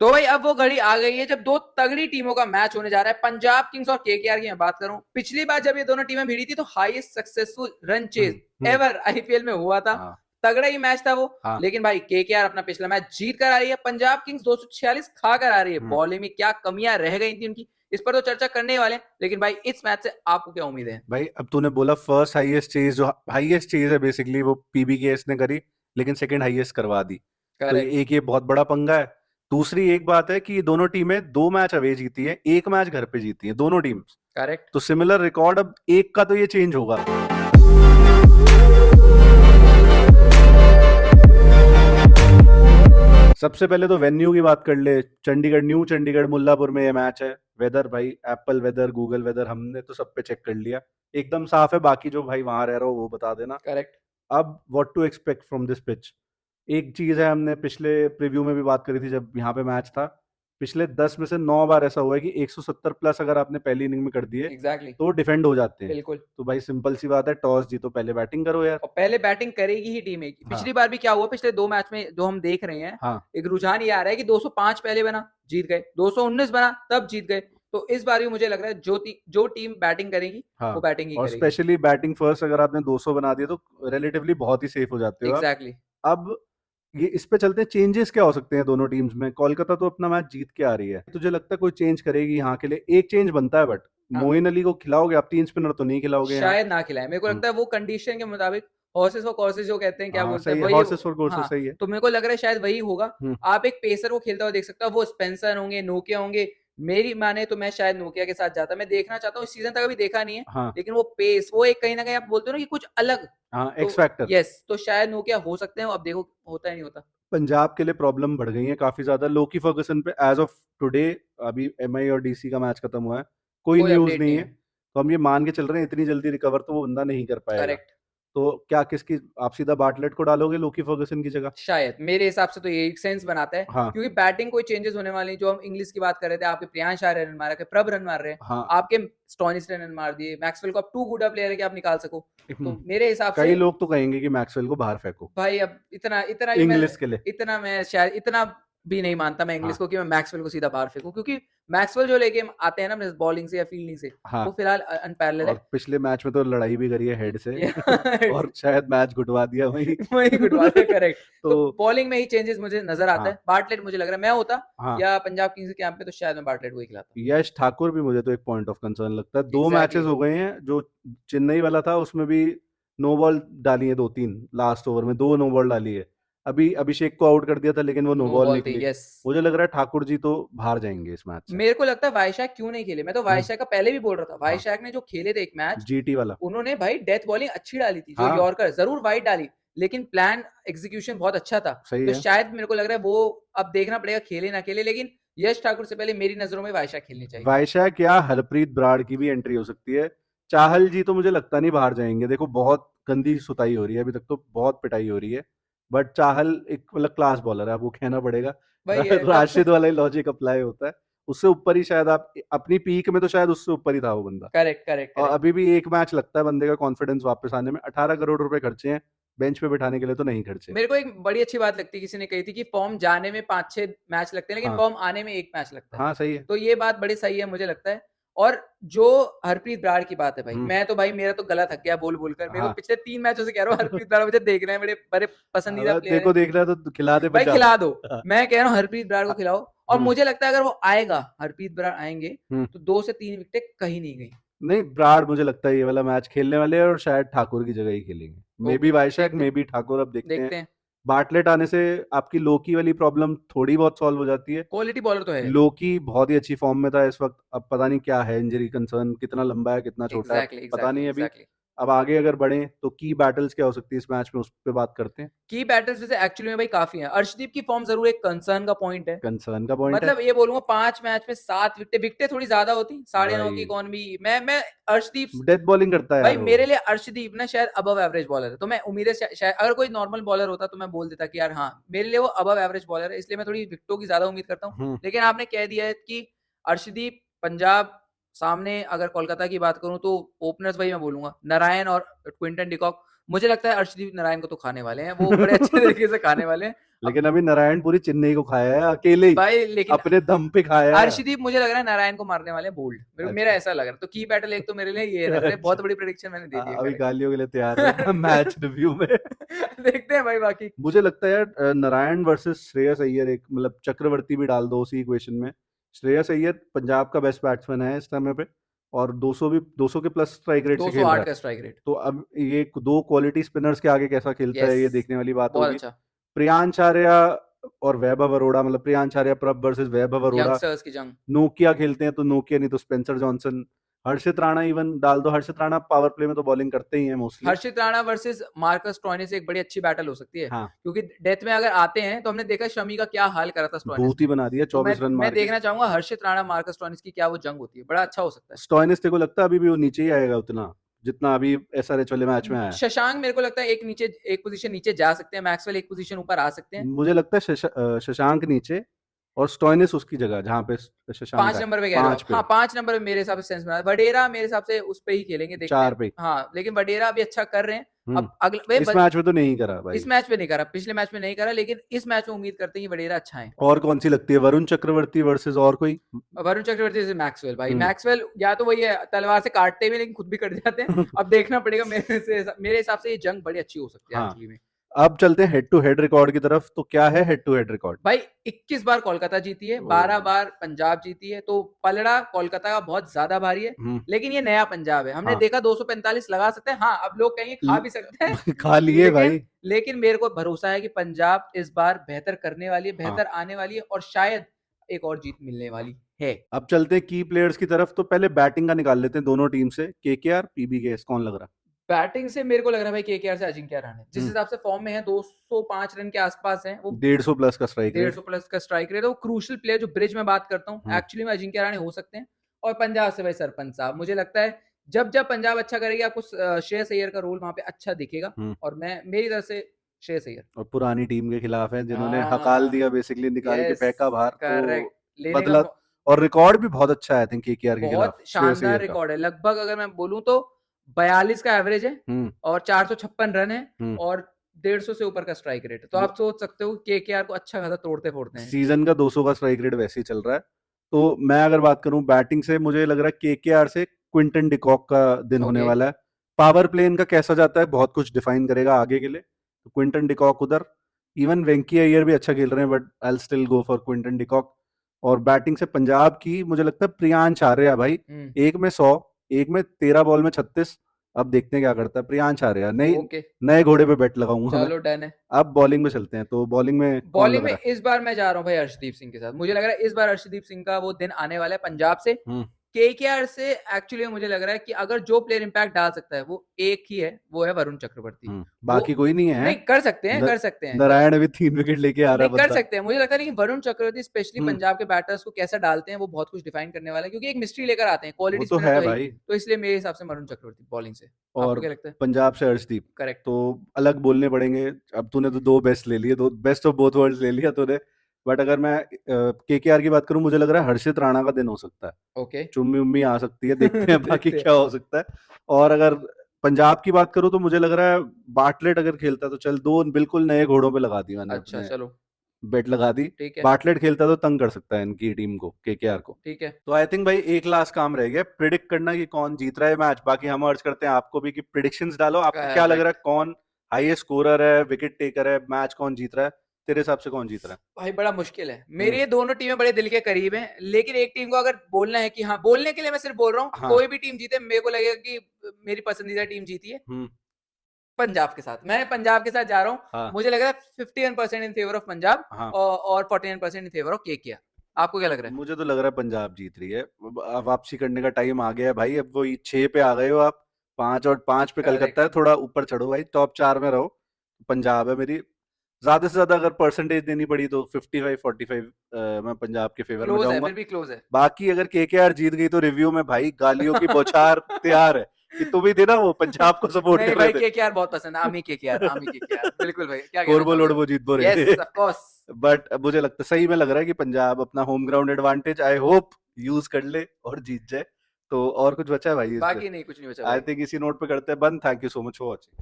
तो भाई अब वो घड़ी आ गई है जब दो तगड़ी टीमों का मैच होने जा रहा है। पंजाब किंग्स और केकेआर की मैं बात करूं, पिछली बार जब ये दोनों टीमें भिड़ी थी तो highest successful run chase ever IPL में हुआ था। हाँ तगड़ा ही मैच था वो। हाँ। लेकिन भाई केकेआर अपना पिछला मैच जीत कर आ रही है, पंजाब किंग्स 246 खा कर आ रही है। हम्म। बॉलिंग में क्या कमियां रह गई थी उनकी, इस पर तो चर्चा करने ही वाले हैं। लेकिन भाई इस मैच से आपको क्या उम्मीद है? भाई अब तूने बोला फर्स्ट हाईएस्ट चेज, जो हाईएस्ट चेज है बेसिकली वो पीबीकेएस ने करी, लेकिन सेकंड हाईएस्ट करवा दी। तो करेक्ट। ये बहुत बड़ा पंगा है। दूसरी एक बात है कि ये दोनों टीमें 2 मैच अवे जीती है, 1 मैच घर पे जीती है दोनों टीम्स। करेक्ट। तो सिमिलर रिकॉर्ड अब एक का तो ये चेंज होगा। सबसे पहले तो वेन्यू की बात कर ले। चंडीगढ़, न्यू चंडीगढ़ मुल्लापुर में ये मैच है। वेदर भाई, एप्पल वेदर, गूगल वेदर, हमने तो सब पे चेक कर लिया, एकदम साफ है। बाकी जो भाई वहां रह रहा हो वो बता देना। करेक्ट। अब what to expect from this pitch. एक चीज है, हमने पिछले प्रीव्यू में भी बात करी थी जब यहाँ पे मैच था, पिछले 10 में से 9 बार ऐसा हुआ है कि 170 प्लस अगर आपने पहली इनिंग में कर दिए एग्जैक्टली। तो डिफेंड हो जाते हैं। बिल्कुल। तो भाई सिंपल सी बात है, टॉस जीतो, पहले बैटिंग करो यार। और पहले बैटिंग करेगी ही टीम एक। हाँ पिछली बार भी क्या हुआ, पिछले दो मैच में जो हम देख रहे हैं, हाँ एक रुझान ये आ रहा है कि 205 पहले बना जीत गए, 219 बना तब जीत गए। तो इस बार भी मुझे लग रहा है जो टीम बैटिंग करेगी वो हाँ। बैटिंग ही और करेगी। स्पेशली बैटिंग फर्स्ट अगर आपने 200 बना दिया तो रिलेटिवली बहुत ही सेफ हो जाते हो आप। एग्जैक्टली। अब ये इस पे चलते हैं, चेंजेस क्या हो सकते हैं दोनों टीम्स में। कोलकाता तो अपना मैच जीत के आ रही है, तुझे लगता है कोई चेंज करेगी यहाँ के लिए? एक चेंज बनता है बट हाँ, मोइन अली को खिलाओगे आप? 3 स्पिनर तो नहीं खिलाओगे यहाँ। शायद ना खिलाए। मेरे को हम्म, लगता है वो कंडीशन के मुताबिक हॉर्सेस फॉर कोर्सेस जो कहते हैं, क्या हाँ बोलते हैं सही है, वही। हॉर्सेस फॉर कोर्सेस हाँ, सही है। तो मेरे को लग रहा है शायद वही होगा। हम्म। आप एक पेसर को खेलता हुआ देख सकते हो, वो स्पेंसर होंगे, नोकिया होंगे। मेरी माने तो मैं शायद नोकिया के साथ जाता। मैं देखना चाहता हूँ, इस सीजन तक अभी देखा नहीं है। हाँ लेकिन वो पेस, वो एक कहीं ना कहीं आप बोलते हो ना कि कुछ अलग। हाँ, तो एक्स फैक्टर। यस, तो शायद नोकिया हो सकते हैं। अब देखो होता है नहीं होता। पंजाब के लिए प्रॉब्लम बढ़ गई है काफी ज्यादा। लोकी फर्गुसन पे एज ऑफ टुडे, अभी एमआई और डीसी का मैच खत्म हुआ है, कोई कोई न्यूज अपडेट नहीं नहीं है। है। तो हम ये मान के चल रहे हैं इतनी जल्दी रिकवर तो वो बंदा नहीं कर पाएगा। करेक्ट। तो क्या किसकी, आप सीधा बाटलेट को डालोगे लोकी फर्गुसन की जगह? शायद मेरे हिसाब से तो ये एक सेंस बनाता है, हाँ क्योंकि बैटिंग कोई चेंजेस होने वाली नहीं। जो हम इंग्लिश की बात कर रहे थे, आपके प्रियांश आर्य रन मार रहे, प्रभ रन मार रहे हैं, हाँ। आपके स्टोनिस ने रन मार दिए, मैक्सवेल को अब टू गुड प्लेयर है कि आप निकाल सको। हम्म, तो मेरे हिसाब कई से लोग तो कहेंगे कि मैक्सवेल को बाहर फेंको भाई अब इतना इतना भी मैं इंग्लिश के लिए। इतना मैं शायद इतना भी नहीं मानता मैं इंग्लिश हाँ को कि मैं मैक्सवेल को सीधा बाहर फेंकूं, क्योंकि मैक्सवेल जो लेके आते हैं ना बॉलिंग से या फील्डिंग से, हाँ। वो फिलहाल अनपैरेलल और है। पिछले मैच में तो लड़ाई भी करी है हेड से और शायद मैच घुटवा दिया वही वही गुड बात है। करेक्ट। तो तो बॉलिंग में ही चेंजेस मुझे नजर आता हाँ है। बार्टलेट मुझे लग रहा है, मैं होता हाँ। या पंजाब किंग्स के कैंप में तो शायद मैं बार्टलेट को ही खिलाता। यश ठाकुर भी मुझे तो एक पॉइंट ऑफ कंसर्न लगता है। 2 मैचेस एग्जैक्टली। हो गए हैं, जो चेन्नई वाला था उसमें भी नो बॉल डाली है 2-3, लास्ट ओवर में 2 नो बॉल डाली है। अभी अभिषेक को आउट कर दिया था लेकिन वो नो नो बॉल बॉल थी, निकली। यस। मुझे लग रहा है ठाकुर जी तो बाहर जाएंगे इस मैच से। मेरे को लगता है वाइशाख क्यों नहीं खेले। मैं तो हम्म, वाइशाख का पहले भी बोल रहा था, हाँ। वाइशाख ने जो खेले थे एक मैच, जीटी वाला। उन्होंने भाई डेथ बॉलिंग अच्छी डाली थी। जो हाँ यॉर्कर जरूर वाइड डाली, लेकिन प्लान एग्जीक्यूशन बहुत अच्छा था। सही तो है। शायद मेरे को लग रहा है वो अब देखना पड़ेगा खेले ना खेले, लेकिन यश ठाकुर से पहले मेरी नजरों में वाइशाख खेलनी चाहिए। वैशाख या हरप्रीत ब्राड़ की भी एंट्री हो सकती है। चाहल जी तो मुझे लगता नहीं बाहर जाएंगे। देखो बहुत गंदी सुताई हो रही है अभी तक, तो बहुत पिटाई हो रही है। बट चाहल एक मतलब क्लास बॉलर है, आपको कहना पड़ेगा। भाई है तब से। राशिद वाला ही लॉजिक अप्लाई होता है। उससे ऊपर ही शायद आप अपनी पीक में, तो शायद उससे ऊपर ही था वो बंदा। करेक्ट करेक्ट और करेक्ट। अभी भी एक मैच लगता है बंदे का कॉन्फिडेंस वापस आने में। 18 करोड़ रुपए खर्चे हैं, बेंच पे बिठाने के लिए तो नहीं खर्चे। मेरे को एक बड़ी अच्छी बात लगती है, किसी ने कही थी कि फॉर्म जाने में 5-6 मैच लगते हैं, लेकिन हाँ फॉर्म आने में एक मैच लगता है। हाँ सही है। तो ये बात बड़ी सही है मुझे लगता है। और जो हरप्रीत ब्राड़ की बात है भाई, हम्म। मैं तो भाई मेरा तो गला थक गया बोल बोल कर। मेरे को हाँ पिछले 3 मैचों से कह रहा हूँ हरप्रीत ब्राड़ मुझे देखना है, मेरे बड़े पसंदीदा अब प्लेयर देखो, है। देख रहा है तो खिला दे भाई पंजाब। खिला दो। हाँ, मैं कह रहा हूँ हरप्रीत ब्राड़ को हाँ, खिलाओ। और हम्म मुझे लगता है अगर वो आएगा, हरप्रीत ब्राड़ आएंगे, हम्म। तो 2 से 3 विकेटें कहीं नहीं गई। नहीं, ब्राड मुझे लगता है ये वाला मैच खेलने वाले हैं और शायद ठाकुर की जगह ही खेलेंगे। मे बी ओके, वाइशैक, देखते मे हैं। बी ठाकुर, अब देखते हैं। देखते हैं। बाटलेट आने से आपकी लोकी वाली प्रॉब्लम थोड़ी बहुत सॉल्व हो जाती है। क्वालिटी बॉलर तो है। लोकी बहुत ही अच्छी फॉर्म में था इस वक्त, अब पता नहीं क्या है इंजरी कंसर्न, कितना लंबा है कितना छोटा है एग्जैक्टली पता एग्जैक्टली नहीं अभी। एग्जैक्टली। अब आगे अगर बढ़े तो की बैटल्स क्या हो सकती है इस मैच में, उस पर बात करते हैं। की बैटर्स जैसे एक्चुअली में भाई काफी है। अर्शदीप की फॉर्म जरूर एक कंसर्न का पॉइंट है। कंसर्न का पॉइंट है मतलब ये बोलूंगा 5 मैच में 7 विकेटें, विकेटें थोड़ी ज्यादा होती, 9.5 की भाई। इकॉनमी। मैं अर्शदीप, डेथ बॉलिंग करता है भाई यार वो। मेरे लिए अर्शदीप ना शायद अबव एवरेज बॉलर है। तो मैं उम्मीद है शायद अगर कोई नॉर्मल बॉलर होता तो मैं बोल देता कि यार हाँ मेरे लिए वो अबव एवरेज बॉलर है, इसलिए मैं थोड़ी विकेटों की ज्यादा उम्मीद करता हूँ। हम्म। लेकिन आपने कह दिया है कि अर्शदीप पंजाब सामने, अगर कोलकाता की बात करूं तो ओपनर्स भाई मैं बोलूंगा नारायण और क्विंटन डिकॉक। मुझे लगता है अर्शदीप नारायण को तो खाने वाले हैं, वो बड़े अच्छे तरीके से खाने वाले हैं। लेकिन अभी नारायण पूरी चेन्नई को खाया है अकेले ही, भाई लेकिन अपने दम पे खाया है। अर्शदीप मुझे लग रहा है नारायण को मारने वाले बोल्ड, मेरा अच्छा। ऐसा लग रहा है। तो की बैटल एक तो मेरे लिए ये लग रहा है, बहुत अच्छा। बड़ी प्रेडिक्शन मैंने दे दी है अभी correct। गालियों के लिए तैयार रहना मैच रिव्यू में। देखते हैं भाई बाकी। मुझे लगता है यार नारायण वर्सेस श्रेयस अय्यर, एक मतलब चक्रवर्ती भी डाल दो उसी इक्वेशन में। श्रेयस अय्यर पंजाब का बेस्ट बैट्समैन है इस समय पे, और 200 के प्लस स्ट्राइक रेट से खेल रहा 208 है। का स्ट्राइक रेट। तो अब ये दो क्वालिटी स्पिनर्स के आगे कैसा खेलता है, ये यस, देखने वाली बात बहुत होगी। अच्छा। प्रियांश आर्या और वैभव अरोड़ा, मतलब प्रियांश आर्या प्रभ वर्सेस वैभव अरोड़ा। यंगस्टर्स की जंग। नोकिया खेलते हैं तो नोकिया, नहीं तो स्पेंसर जॉनसन। हर्षित राणा इवन डाल दो, हर्षित राणा पावर प्ले में तो बॉलिंग करते ही हैं मोस्टली। हर्षित राणा वर्सेस मार्कस स्टोइनिस एक बड़ी अच्छी बैटल हो सकती है, हाँ, क्योंकि डेथ में अगर आते हैं तो हमने देखा शमी का क्या हाल करा था स्टोइनिस भूत ही ने। बना दिया तो 24 रन मैं मार के। देखना चाहूंगा हर्षित राणा मार्कस स्टोइनिस की क्या वो जंग होती है, बड़ा अच्छा हो सकता है। स्टॉइनिस तेरे को लगता है अभी भी वो नीचे ही आएगा उतना जितना अभी एसआरएच वाले मैच में आया है? शशांक मेरे को लगता है एक पोजीशन नीचे जा सकते हैं, मैक्सवेल एक पोजीशन ऊपर आ सकते हैं। मुझे लगता है शशांक नीचे और स्टॉइनिस उसकी जगह जहां पे शशांक 5 है, नंबर पे कह रहे हो 5 आप? पे, हाँ 5 नंबर पे मेरे हिसाब से सेंस बना। वडेरा मेरे हिसाब से उस पे ही खेलेंगे, देखते 4 हैं। पे। हाँ लेकिन वडेरा अभी अच्छा कर रहे हैं। हम्म। अब अगले इस मैच में तो नहीं करा भाई। इस मैच में नहीं करा, पिछले मैच में नहीं करा, लेकिन इस मैच में उम्मीद करते हैं कि वडेरा अच्छा है। और कौन सी लगती है, वरुण चक्रवर्ती वर्सेस और कोई? वरुण चक्रवर्ती से मैक्सवेल भाई, हम्म। मैक्सवेल या तो वही है तलवार से काटते भी लेकिन खुद भी कट जाते हैं। अब देखना पड़ेगा, मेरे हिसाब से ये जंग बड़ी अच्छी हो सकती है हाँ, एक्चुअली में। अब चलते हैं हेड टू हेड रिकॉर्ड की तरफ। तो क्या है हेड टू हेड रिकॉर्ड? भाई 21 बार कोलकाता जीती है, 12 बार पंजाब जीती है, तो पलड़ा कोलकाता का बहुत ज्यादा भारी है। हम्म। लेकिन ये नया पंजाब है, हमने हाँ। देखा 245 लगा सकते हैं। हाँ अब लोग कहेंगे खा भी सकते हैं। खा लिए भाई। लेकिन मेरे को भरोसा है कि पंजाब इस बार बेहतर करने वाली है, हाँ। बेहतर आने वाली है, और शायद एक और जीत मिलने वाली है। अब चलते हैं की प्लेयर्स की तरफ। तो पहले बैटिंग का निकाल लेते हैं दोनों टीम से, केकेआर पीबीके, कौन लग रहा? बैटिंग से मेरे को लग रहा है भाई केकेआर से अजिंक्य रहाणे जिस हिसाब से फॉर्म में है, 205 रन के आसपास है वो, 150 प्लस का स्ट्राइक रेट। 150 प्लस का स्ट्राइक रेट है वो। क्रूशियल प्लेयर जो ब्रिज में बात करता हूँ, एक्चुअली में अजिंक्य रहाणे हो सकते हैं। और पंजाब से भाई सरपंच साहब, मुझे लगता है जब जब पंजाब अच्छा करेगी आपको श्रेयस अय्यर का रोल वहां पे अच्छा दिखेगा। और मैं मेरी तरफ से श्रेयस अय्यर। और पुरानी टीम के खिलाफ है जिन्होंने हकाल हाँ दिया बेसिकली, निकाल के यस फेंका बाहर, तो करेक्ट, लेने का बदला। और रिकॉर्ड भी बहुत अच्छा है आई थिंक केकेआर के खिलाफ बहुत श्रेयस शानदार अय्यर का। रिकॉर्ड है। लगभग अगर मैं बोलूं तो 42 का एवरेज है हम्म। और 456 रन है हम्म। और 150 से ऊपर का स्ट्राइक रेट है। तो आप सोच सकते हो केकेआर को अच्छा खासा तोड़ते फोड़ते हैं। सीजन का 200 का स्ट्राइक रेट वैसे ही चल रहा है। तो मैं अगर बात करूं बैटिंग से, मुझे लग रहा है केकेआर से क्विंटन डिकॉक का दिन होने ओके वाला है। पावर प्ले इनका कैसा जाता है बहुत कुछ डिफाइन करेगा आगे के लिए। तो क्विंटन डिकॉक उधर, इवन वेंकी अय्यर भी अच्छा खेल रहे हैं, but I still go for Quinton de Kock. और बैटिंग से पंजाब की मुझे लगता है प्रियांश आर्या भाई, एक में 100, एक में 13 बॉल में 36। अब देखते हैं क्या करता है प्रियांश आर्या। नई ओके नए घोड़े पे बेट लगाऊंगा मैं। चलो डन है। अब बॉलिंग में चलते हैं, तो बॉलिंग में कौन बॉलिंग लग में रहा है? इस बार मैं जा रहा हूँ भाई अर्शदीप सिंह के साथ। मुझे लग रहा है इस बार अर्शदीप सिंह का वो दिन आने वाला है पंजाब से। केकेआर से एक्चुअली मुझे लग रहा है कि अगर जो प्लेयर इंपैक्ट डाल सकता है वो एक ही है, वो है वरुण चक्रवर्ती। बाकी कोई नहीं है। नहीं कर सकते हैं, कर सकते हैं। नारायण अभी 3 विकेट लेके आ रहा नहीं है कर सकते हैं, मुझे लगता है। लेकिन वरुण चक्रवर्ती स्पेशली पंजाब के बैटर्स को कैसा डालते हैं वो बहुत कुछ डिफाइन करने वाला है, क्योंकि एक मिस्ट्री लेकर आते हैं, क्वालिटी तो स्पिनर है तो है भाई। ही। तो इसलिए मेरे हिसाब से वरुण चक्रवर्ती बॉलिंग से। आपको और क्या लगता है? पंजाब से अर्शदीप। करेक्ट। तो अलग बोलने पड़ेंगे। अब तूने तो 2 बेस्ट ले लिए, 2 बेस्ट ऑफ बोथ वर्ल्ड्स ले लिया तूने। बट अगर मैं केकेआर की बात करूं, मुझे लग रहा है हर्षित राणा का दिन हो सकता है। ओके चुम्मी उम्मी आ सकती है, देखते हैं बाकी देखते हैं। क्या हो सकता है। और अगर पंजाब की बात करूं तो मुझे लग रहा है बाटलेट अगर खेलता तो चल, 2 बिल्कुल नए घोड़ों पे लगा दी मैंने, अच्छा अपने चलो बेट लगा दी। ठीक है बाटलेट खेलता तो तंग कर सकता है इनकी टीम को, केकेआर को। ठीक है। तो आई थिंक भाई एक लास्ट काम रह गया, प्रिडिक्ट करना कि कौन जीत रहा है मैच। बाकी हम अर्ज करते हैं आपको भी कि प्रिडिक्शंस डालो। आपको क्या लग रहा है कौन हाईएस्ट स्कोरर है, विकेट टेकर है, मैच कौन जीत रहा है? तेरे हिसाब से कौन जीत रहा है? भाई बड़ा मुश्किल है। मेरी ये दोनों टीमें बड़े दिल के करीब हैं, लेकिन एक टीम को अगर बोलना है कि हाँ, बोलने के लिए मैं सिर्फ बोल रहा हूँ, हाँ। कोई भी टीम जीते मेरे को लगेगा कि मेरी पसंदीदा टीम जीती है पंजाब के साथ। मैं पंजाब के साथ जा रहा हूँ। हाँ। मुझे लग रहा है 51% इन फेवर ऑफ पंजाब हाँ। और 49% इन फेवर ऑफ केकेआर। आपको क्या लग रहा है? मुझे तो लग रहा है पंजाब जीत रही है। अब वापसी करने का टाइम आ गया है भाई। अब वो 6 पे आ गए हो आप, 5 और 5 पे कलकत्ता है। थोड़ा ऊपर चढ़ो भाई, टॉप 4 में रहो। पंजाब है मेरी। ज्यादा से ज्यादा अगर परसेंटेज देनी पड़ी तो 55-45 मैं पंजाब के फेवर में क्लोज है, जाऊंगा। फिर भी क्लोज है। बाकी अगर केकेआर जीत गई तो रिव्यू में भाई गालियों की बौछार तैयार है कि तुम ही थे ना वो पंजाब को सपोर्ट नहीं कर भाई रहे थे। केकेआर बहुत पसंद है। आमी केकेआर बिल्कुल भाई। क्या कहना कोरबो चाहोगे? लोड वो जीत बो रहे यस थे। Of course. बट मुझे लगता सही में लग रहा है कि पंजाब अपना home ground advantage I hope use कर ले और जीत जाए। तो और कुछ बचा है भाई इस पे? बाकी नहीं, कुछ नहीं बचा आई भाई। थिंक इसी नोट पे करते हैं बंद। Thank you so much for watching.